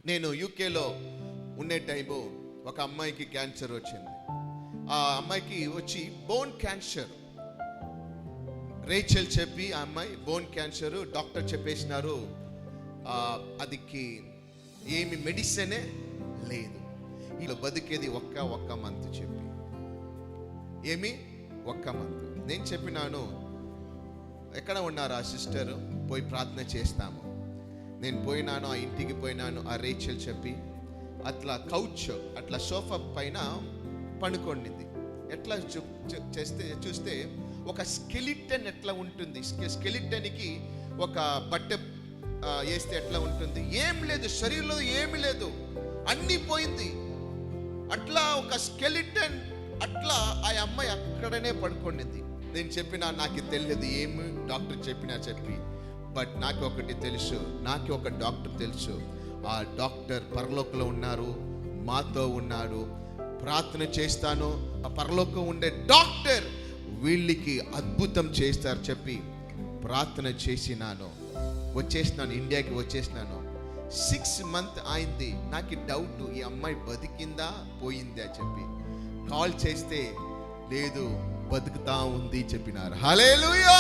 నేను యూకేలో ఉండే టైము ఒక అమ్మాయికి క్యాన్సర్ వచ్చింది. ఆ అమ్మాయికి వచ్చి బోన్ క్యాన్సర్. రేచల్ చెప్పి ఆ అమ్మాయి బోన్ క్యాన్సర్, డాక్టర్ చెప్పేసినారు అదికి ఏమి మెడిసినే లేదు, ఇలా బతికేది ఒక్క మంత్ చెప్పి. ఏమి ఒక్క మంత్. నేను చెప్పినాను, ఎక్కడ ఉన్నారు ఆ సిస్టర్, పోయి ప్రార్థన చేస్తాము. నేను పోయినాను, ఆ ఇంటికి పోయినాను. ఆ రేచల్ చెప్పి అట్లా కౌచ్, అట్లా సోఫా పైన పడుకోండింది. ఎట్లా చూస్తే ఒక స్కెలిటన్ ఎట్లా ఉంటుంది, స్కెలిటన్కి ఒక బట్ట వేస్తే ఎట్లా ఉంటుంది, ఏం లేదు, శరీరంలో ఏమి లేదు, అన్నీ పోయింది. అట్లా ఒక స్కెలిటన్, అట్లా ఆ అమ్మాయి అక్కడనే పడుకోండింది. నేను చెప్పినా నాకు తెలియదు ఏమి డాక్టర్ చెప్పి, బట్ నాకు ఒకటి తెలుసు, నాకు ఒక డాక్టర్ తెలుసు. ఆ డాక్టర్ పరలోకంలో ఉన్నారు, మాతో ఉన్నాడు. ప్రార్థన చేస్తాను, ఆ పరలోకం ఉండే డాక్టర్ వీళ్ళకి అద్భుతం చేస్తారు చెప్పి ప్రార్థన చేసినాను. వచ్చేసినాను, ఇండియాకి వచ్చేసినాను. 6 months అయింది. నాకు డౌట్, ఈ అమ్మాయి బతికిందా పోయిందా చెప్పి. కాల్ చేస్తే లేదు, బతుకుతా ఉంది చెప్పినారు. హల్లెలూయా.